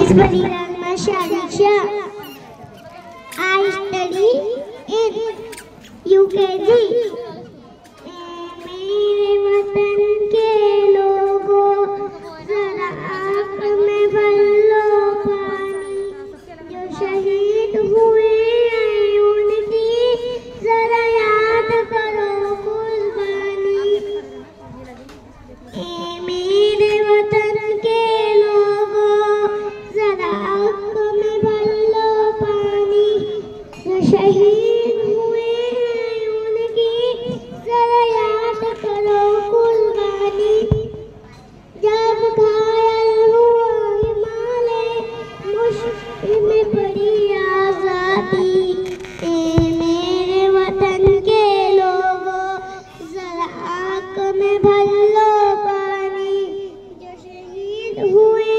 is Barirama Shalisha. I study in UKG. मेरे वतन के लोगों जरा आँख में भर लो पानी, जो शहीद हुए हैं उनकी जरा याद करो कुर्बानी। मेरे वतन के लोगों जरा आँख में भर लो पानी, जो शहीद हुए हैं उनकी जरा याद करो कुर्बानी। जब घायल हुआ हिमालय मुश्किल में पड़ी आजादी, मेरे वतन के लोगों जरा आँख में भर लो पानी, जो शहीद हुए